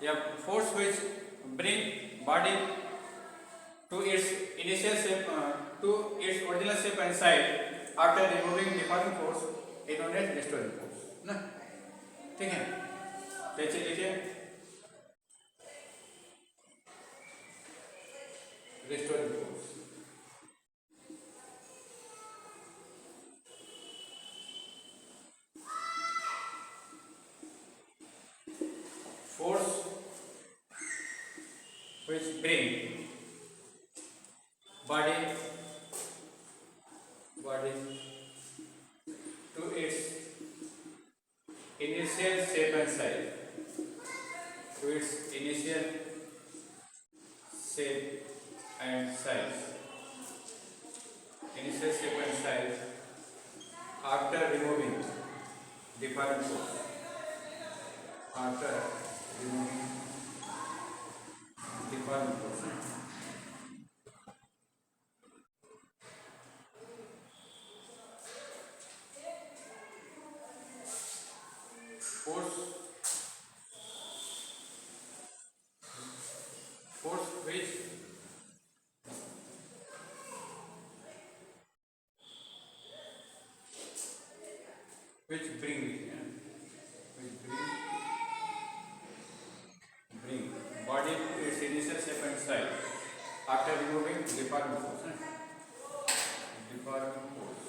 या force which bring body to its initial shape to its original shape inside after removing deforming force is known as restoring force ना, ठीक है। कैसे लिखिए, restoring force। Force which bring body to its initial shape and size, to its initial shape and size, initial shape and size after removing deforming force, after removing deforming force। Force which bring body to its initial shape and size after removing deforming force, deforming force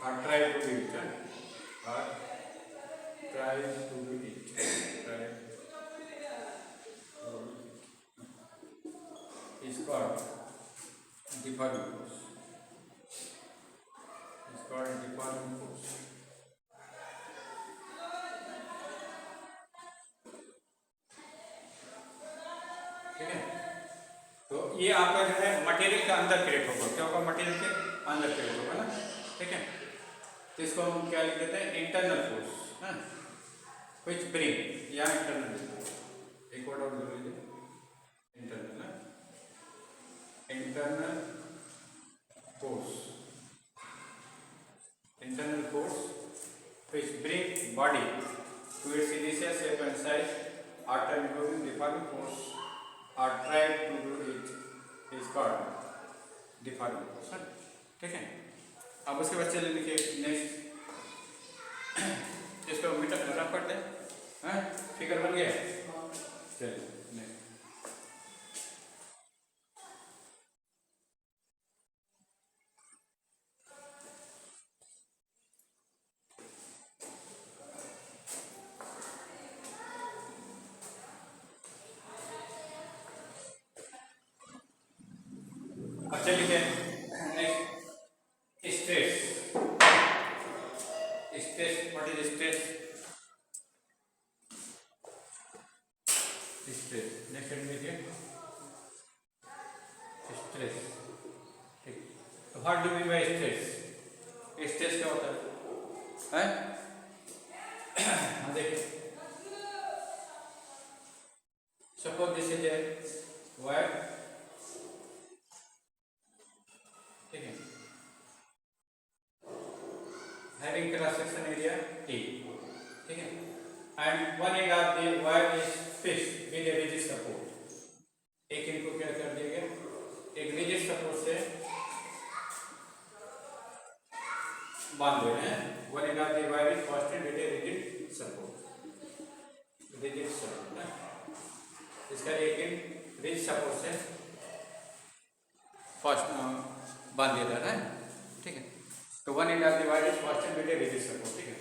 or try to do it, or try to do it, is called deforming force, is called deforming force। ठीक है, तो ये आपका जो है material के अंदर create होगा, क्या होगा, मटेरियल के अंदर क्रिएट होगा ना, ठीक है। तो इसको हम क्या लिख देते हैं, इंटरनल फोर्स, व्हिच ब्रिंग, यहाँ इंटरनल, एक वर्ड और लिख लीजिए, इंटरनल ना, internal force, internal force which bring body to its initial shape and size after removing deforming force or try to do it is called deforming force, ठीक है। अब उसके बाद चलिए लिखिए नेक्स्ट, इसको मीटर रफ कर दें, फिगर बन गया, चलिए नेक्स्ट। अब चलिए next, stress, stress, what is stress, stress, next लिखिए स्ट्रेस, ठीक। तो what do mean by stress, stress क्या होता है, हम देखिए, suppose this is a wire, ठीक है, having cross section area T, ठीक है, and one end of the wire is fixed with a rigid support, एक इनको क्या कर दिया गया, एक rigid support से बांध दे रहे हैं, one end of the wire is fastened with a rigid support, ना, इसका एक end rigid support से फर्स्ट बांध दिया जा रहा है, ठीक है। तो one end of the wire is fasted with a rigid support, ठीक है।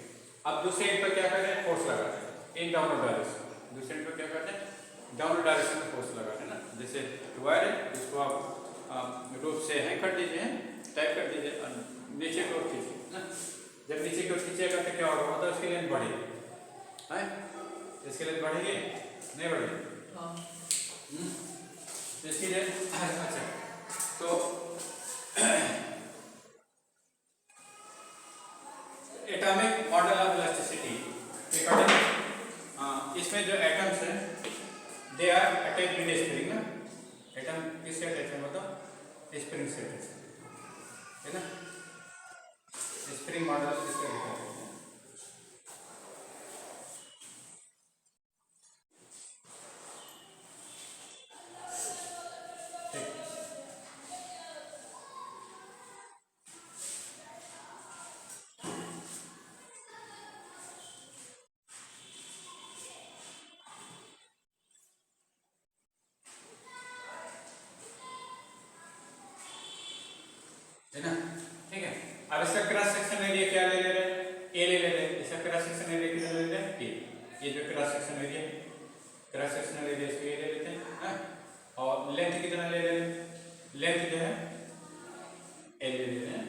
अब दूसरे एंड पर क्या करते हैं, फोर्स लगाते हैं इन डाउनवर्ड डायरेक्शन, दूसरे एंड पर क्या करते हैं, डाउनवर्ड डायरेक्शन में फोर्स लगाते हैं ना, जैसे वायर है इसको आप रूप से हैंग कर दीजिए, टाइप कर दीजिए, नीचे की ओर खींचिए ना, जब नीचे की ओर खींचेगा तो क्या होगा, मतलब इसकी लेंथ बढ़ेगी, है, इसकी लेंथ बढ़ेगी, नहीं बढ़ेगी, इसकी लेंथ, अच्छा, तो atomic model of elasticity according, इसमें जो एटम्स हैं they are attach with spring ना, एटम किससे अटैच है, मतलब स्प्रिंग से अटैच है ना, स्प्रिंग मॉडल किसका दिखाते हैं, अब इसका क्रॉस सेक्शन एरिया क्या ले रहे हैं, ए ले रहे हैं। इसका क्रॉस सेक्शन एरिया कितना ले रहे हैं, ए। ये जो cross section area, cross section area इसको ए ले लेते हैं, हाँ। और लेंथ कितना ले रहे हैं, लेंथ जो है एल ले लेते हैं।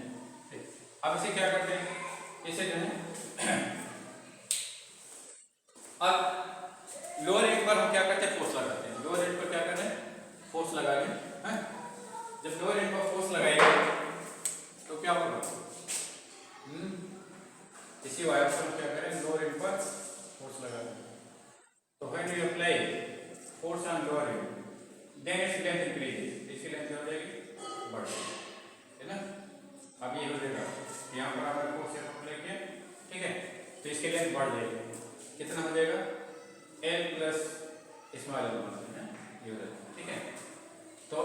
अब इसे क्या करते हैं, इसे जो है अब लोअर एंड पर हम क्या करते हैं, फोर्स लगाते हैं। लोअर एंड पर क्या करते हैं, फोर्स लगा लें, हाँ। जब लोअर एंड पर फोर्स लगाएंगे तो क्या होगा, इसी वायर पर क्या करें, लोअर एंड पर फोर्स लगा लें। तो when you apply force on lower end then its length increases, इसकी लेंथ हो जाएगी बढ़ जाएगी, है ना। अब ये हो जाएगा, यहाँ पर आपने फोर्स अप्लाई किया, ठीक है, तो इसकी लेंथ बढ़ जाएगी। कितना हो जाएगा, एल प्लस स्मॉल एल है, ये हो जाएगा, ठीक है। तो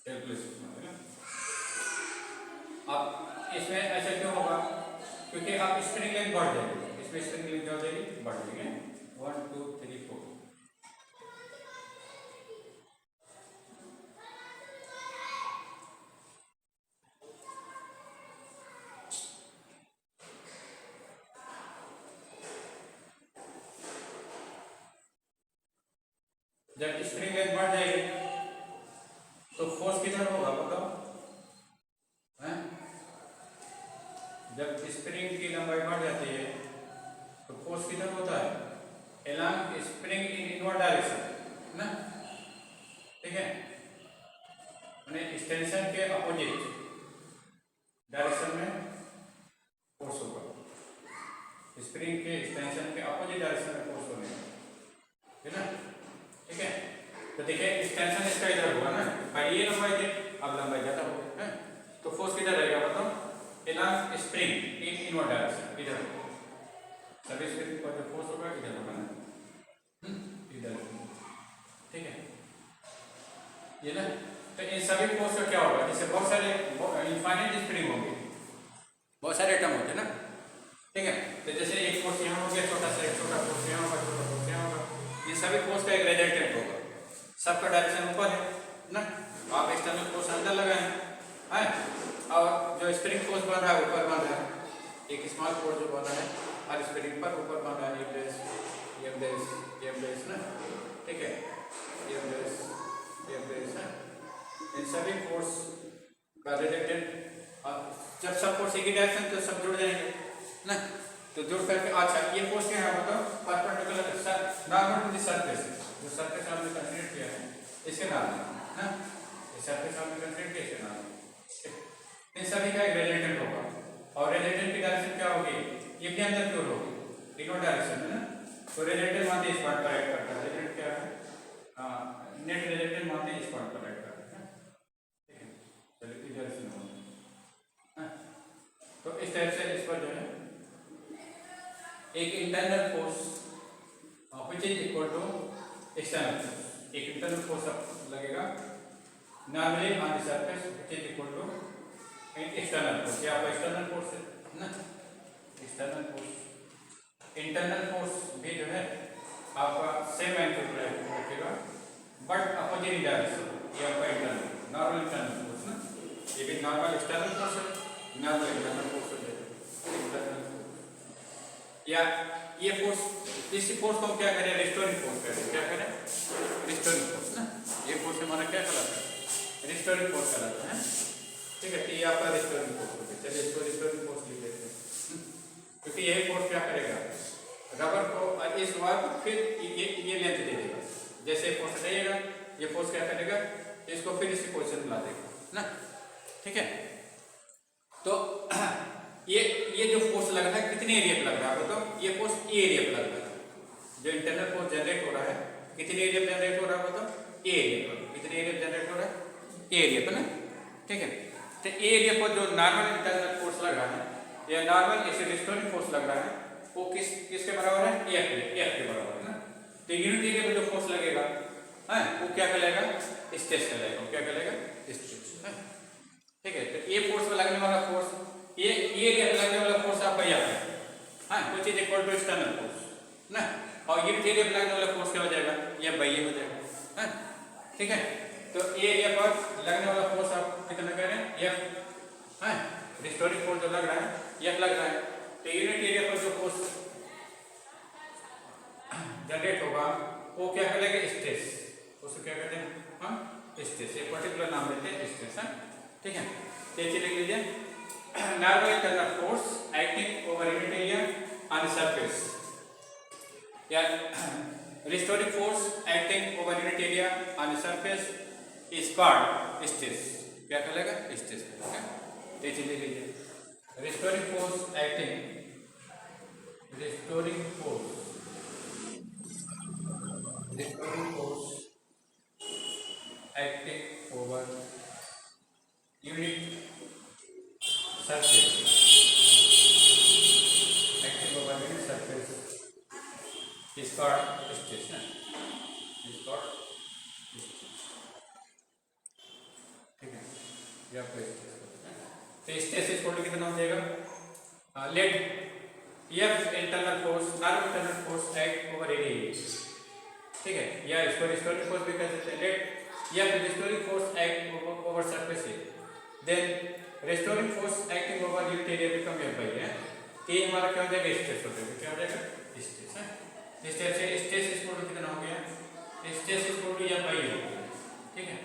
एल प्लस स्मॉल एल। अब इसमें ऐसा क्यों होगा, क्योंकि आप स्प्रिंग लेंथ बढ़ जाएगी, इसमें स्प्रिंग लेंथ क्या हो जाएगी, बढ़ जाएगी। 1 2 3 4। जब स्प्रिंग लेंथ बढ़ जाएगी तो फोर्स किधर होगा बताओ, हैं? जब स्प्रिंग की लंबाई बढ़ जाती है तो फोर्स किधर होता है, along spring in inward direction ना, ठीक है। मैंने एक्सटेंशन के अपोजिट डायरेक्शन में फोर्स होगा, स्प्रिंग के एक्सटेंशन के अपोजिट डायरेक्शन में फोर्स होने है ना, ठीक है। तो देखिए एक्सटेंशन इसका इधर हुआ ना, भाई ये लंबाई थी, अब लंबाई ज्यादा हो गई है, तो फोर्स किधर रहेगा बताओ, along spring in inward direction, इधर सभी स्प्रिंग पर जो फोर्स होगा इधर होगा ना, इधर, ठीक है, ये ना। तो इन सभी फोर्स का क्या होगा, जैसे बहुत सारे इनफाइनाइट स्प्रिंग होंगे, बहुत सारे एटम होते हैं ना, ठीक है। तो जैसे एक फोर्स यहाँ हो गया, छोटा सा, एक छोटा फोर्स यहाँ होगा, छोटा फोर्स यहाँ होगा, ये सभी फोर्स का एक रिजल्टेंट होगा, सबका डायरेक्शन ऊपर है ना। आप एक्सटर्नल फोर्स अंदर लगाएं, है, और जो स्प्रिंग फोर्स बन रहा है ऊपर बन रहा है, एक स्मॉल फोर्स जो बन रहा है हर स्प्रिंग पर ऊपर बन रहा है, ये बेस ना, ठीक है, ये बेस है। इन सभी फोर्स का रिजल्टेंट, जब सब फोर्स एक ही डायरेक्शन तो सब जुड़ जाएंगे ना, तो जुड़ करके अच्छा ये फोर्स क्या है बताओ, perpendicular normal to the surface, जो सरफेस हमने कंसीडर किया है इसके नाम ना, इस सरफेस हमने कंसीडर किया इसके नाम, इन सभी का एक रिजल्टेंट होगा, और रिजल्टेंट की डायरेक्शन क्या होगी, ये भी अंदर की ओर होगी, इनवर्ड डायरेक्शन में ना। तो रिजल्टेंट मानते इस पॉइंट पर एक्ट करता है, रिजल्टेंट क्या है, नेट रिजल्टेंट मानते इस पॉइंट पर एक्ट करता है, ठीक है। चलिए इधर से होगा, तो इस टाइप से इस पर जो है एक internal force which is equal to external force, एक इंटरनल फोर्स लगेगा normally on the surface which is equal to external force, या एक्सटर्नल फोर्स है ना, एक्सटर्नल फोर्स। इंटरनल फोर्स भी जो है आपका सेम मैग्नीट्यूड रखेगा बट अपोजिट डायरेक्शन, ये आपका इंटरनल नॉर्मल इंटरनल फोर्स ना, ये भी नॉर्मल एक्सटर्नल फोर्स है, नॉर्मल इंटरनल फोर्स हो जाएगा इंटरनल फोर्स। या ये फोर्स, इसी फोर्स को हम क्या करें, रिस्टोरिंग फोर्स करें, क्या करें, रिस्टोरिंग फोर्स ना, ये फोर्स हमारा क्या कहलाता है, रिस्टोरिंग फोर्स कहलाता है, ठीक है। तो ये आपका रिस्टोरिंग फोर्स हो गया, चलिए इसको रिस्टोरिंग फोर्स लिख लेते हैं, क्योंकि यही फोर्स क्या करेगा, रबर को इस वायर को फिर ये लेंथ दे देगा, जैसे फोर्स हटाइएगा ये फोर्स क्या करेगा, इसको फिर इसी पोजीशन में ला देगा ना, ठीक है। तो ये जो फोर्स लग रहा है कितने एरिया पे लग रहा है बताओ, ये फोर्स ए एरिया पे लग रहा है, जो इंटरनल फोर्स जनरेट हो रहा है कितने एरिया पे जनरेट हो रहा है बताओ, ए एरिया पर, कितने एरिया पे जनरेट हो रहा है, ए एरिया पे ना, ठीक है। तो ए एरिया पर जो नॉर्मल इंटरनल फोर्स लग रहा है या नॉर्मल ऐसे रिस्टोरिंग फोर्स लग रहा है वो किसके बराबर है, एफ के बराबर है ना। तो यूनिट एरिया पर जो फोर्स लगेगा है वो क्या कहलाएगा, स्ट्रेस कहलाएगा, क्या कहलाएगा, स्ट्रेस है, ठीक है। तो ये फोर्स में लगने वाला फोर्स, ये एरिया पे लगने वाला फोर्स आपका यहाँ है, हाँ, कुछ is equal to external force ना, और यूनिट एरिया पे लगने वाला फोर्स क्या हो जाएगा, ये बाई हो जाएगा, हाँ, ठीक है। तो ये एरिया पर लगने वाला फोर्स आप कितना कह रहे हैं? F है, रिस्टोरिंग फोर्स जो लग रहा है F लग रहा है। तो यूनिट एरिया पर जो फोर्स जनरेट होगा वो क्या कहलाएगा? स्ट्रेस। उसको क्या कहते हैं हम? स्ट्रेस। ये पर्टिकुलर नाम देते हैं स्ट्रेस है, ठीक है। तो ये लिख लीजिए, normal internal force acting over unit area on surface, या restoring force acting over unit area on a surface is called stress। क्या कहलाएगा? स्ट्रेस कहलाएगा। तो ये लिख लीजिए, restoring force acting over unit surface is called stress ना, is called stress, ठीक है। ये आपको स्ट्रेस बोलते हैं। तो स्ट्रेस इस कोड कितना हो जाएगा? Let F internal force, normal internal force act over area, ठीक है, या इसको रिस्टोरिंग फोर्स भी कह सकते हैं। Let F restoring force act over surface है, then restoring force acting over unit area become F by है। ये हमारा क्या हो जाएगा? स्ट्रेस हो जाएगा। क्या हो जाएगा? स्ट्रेस है। इस तरह से स्ट्रेस इक्वल टू कितना हो गया? Stress equal to F by हो गया, ठीक है।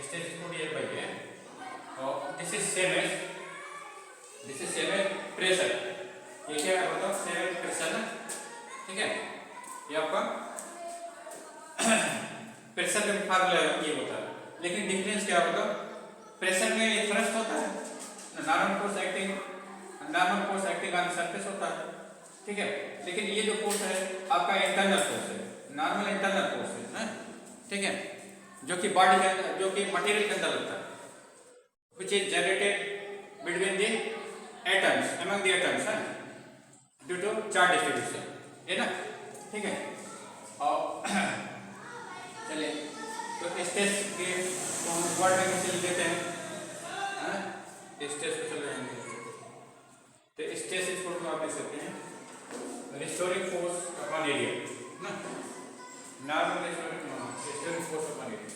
Stress equal to F by है, और this is same as pressure. ये क्या है बताओ? सेम एज प्रेशर ना, ठीक है। ये आपका प्रेशर का फार्मूला ये होता है, लेकिन डिफरेंस क्या होगा? प्रेशर में ये थ्रस्ट होता है, normal force acting on surface होता है, ठीक है। लेकिन ये जो फोर्स है आपका इंटरनल फोर्स है, नॉर्मल इंटरनल फोर्स है, ठीक है, जो कि बॉडी के अंदर, जो कि मटेरियल के अंदर लगता है, which is generated between the atoms, among the atoms है, due to charge distribution, है ना, ठीक है। और चलिए, तो स्ट्रेस के वर्ड में चल देते हैं, स्ट्रेस को चल रहे हैं। तो स्ट्रेस इसको आप देख सकते हैं, रिस्टोरिंग फोर्स अपॉन एरिया ना, normal restoring force upon area.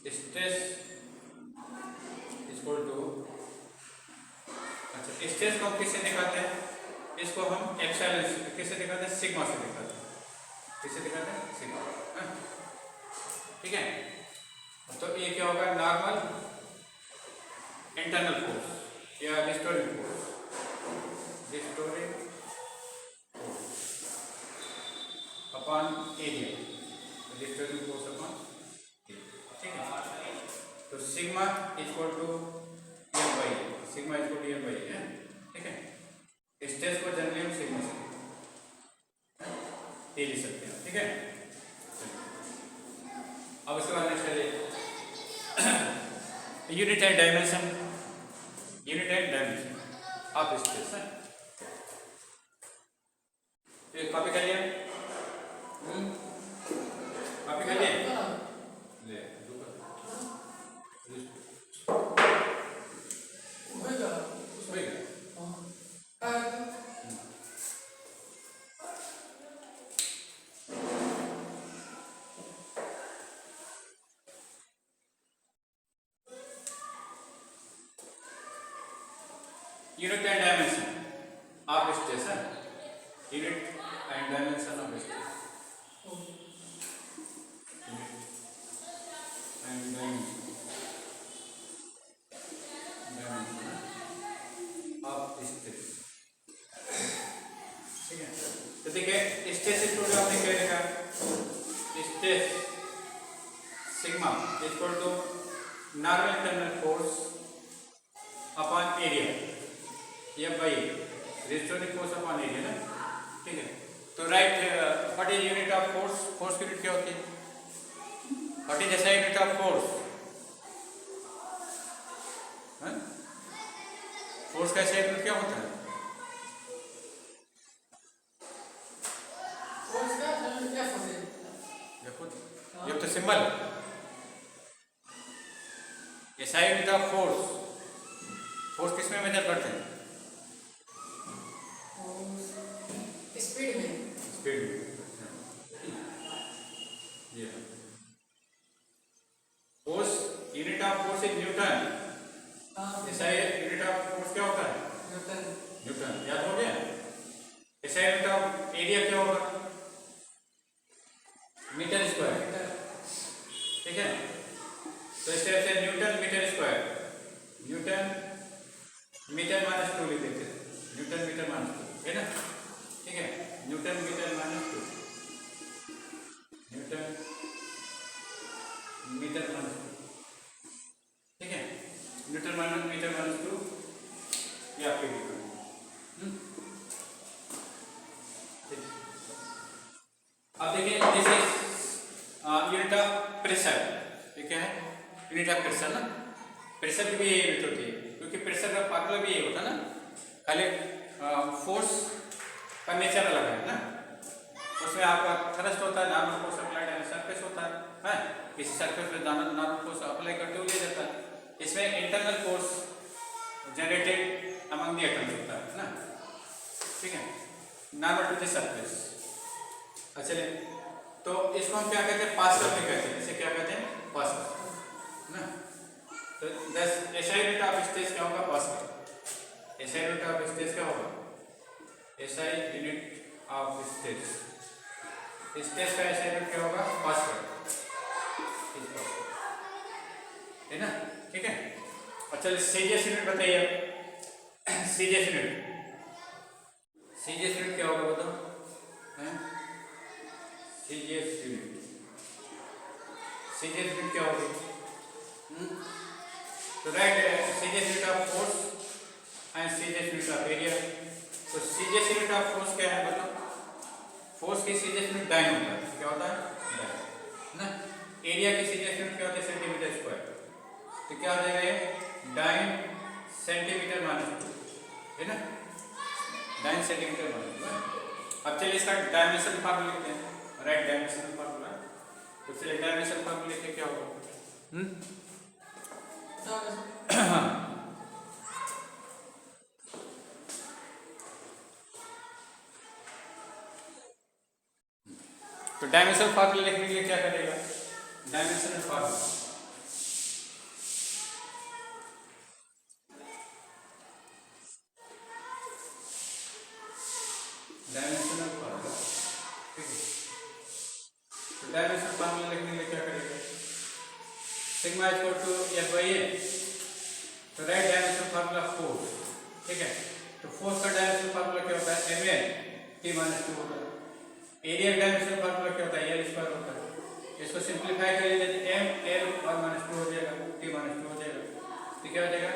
Stress equal to, अच्छा स्ट्रेस को हम किससे दिखाते हैं? इसको हम एप्सिलॉन किससे दिखाते हैं? सिग्मा से दिखाते हैं। किससे दिखाते हैं? सिग्मा, ठीक है। तो ये क्या होगा? नॉर्मल इंटरनल फोर्स या restoring force upon area, restoring force upon, ठीक है। तो sigma equal to M by, sigma equal to M by है, ठीक है। स्ट्रेस को जनरली हम सिग्मा से ये लिख सकते हैं, ठीक है। अब उसके बाद नेक्स्ट है unit and dimension of stress है। तो कॉपी कर लिया? कॉपी कर लिया? ले unit and dimension of stress है, unit and dimension of stress, and dimension of stress, ठीक है। तो देखिए स्ट्रेस इक्वल टू आपने क्या लिखा? Stress sigma equal to normal internal force upon area, ये by restoring force upon area ना, ठीक है। तो right, what is unit of force? Force की यूनिट क्या होती है? What is SI unit of force? Force का ऐसा यूनिट क्या होता है? ये तो सिंबल है। ऐसा यूनिट ऑफ फोर्स, फोर्स किस में मेजर करते हैं? स्पीड में। ये अब देखिए this is unit of pressure. ये क्या है? यूनिट ऑफ प्रेशर ना। प्रेशर की भी ये यूनिट होती है, क्योंकि प्रेशर का फार्मूला भी ये होता है ना, खाली फोर्स का नेचर अलग है ना। उसमें आपका थ्रस्ट होता है, नॉर्मल फोर्स अप्लाइड है, सरफेस होता है, किसी सरफेस पे नॉर्मल फोर्स अप्लाई करते हुए ले जाता है। इसमें internal force generated among the atoms होता है ना, ठीक है, नॉर्मल टू द सरफेस। अच्छा तो इसको हम क्या कहते हैं? पास करके कहते हैं। इसे क्या कहते हैं? पास कर ना। तो 10 एसआई यूनिट ऑफ स्टेज क्या होगा? पास कर। एसआई यूनिट ऑफ स्टेज क्या होगा? SI unit of stage, stage का एसआई यूनिट क्या होगा? पास कर, है ना, ठीक है। और चलिए सीजीएस यूनिट बताइए। सीजीएस यूनिट, सीजीएस यूनिट क्या होगा बताओ? सीजीएस यूनिट, सीजीएस यूनिट क्या होगी? तो right, CGS unit of force and CGS unit of area. तो सीजीएस यूनिट ऑफ फोर्स क्या है मतलब? फोर्स की सीजीएस यूनिट डाइन होता है। क्या होता है? डाइन ना। एरिया की सीजीएस यूनिट क्या होता है? Centimetre square. तो क्या हो जाएगा? डाइन सेंटीमीटर माइनस 2, है ना, डाइन सेंटीमीटर माइनस 2। अब चलिए इसका डायमेंशन फार्मूला लिखते हैं। Right, dimension formula. तो चलिए डायमेंशन फार्मूला लिखते क्या होगा? तो डायमेंशन फार्मूला लिखने के लिए क्या करेगा? डायमेंशनल फार्मूला, डायमेंशनल फार्मूला, ठीक है। तो डायमेंशनल फार्मूला लिखने के लिए क्या करेगा? Sigma equal to F by A. तो राइट, डायमेंशनल फार्मूला फोर्स, ठीक है। तो फोर्स का डायमेंशनल फार्मूला क्या होता है? एम एल टी माइनस 2 होता है। एरिया का डायमेंशनल फार्मूला क्या होता है? एल स्क्वायर होता है। इसको सिंप्लीफाई कर लीजिए, एम एल और माइनस 2 हो जाएगा, टी माइनस 2 हो जाएगा। तो क्या हो जाएगा?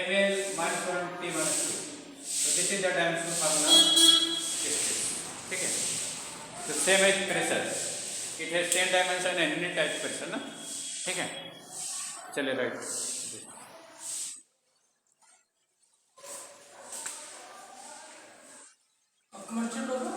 M L minus 1 T minus 2। तो this is the dimensional formula, ठीक है। तो same as pressure, it has same dimension and unit as pressure ना, ठीक है। चलिए राइट, कमर्शियल होगा।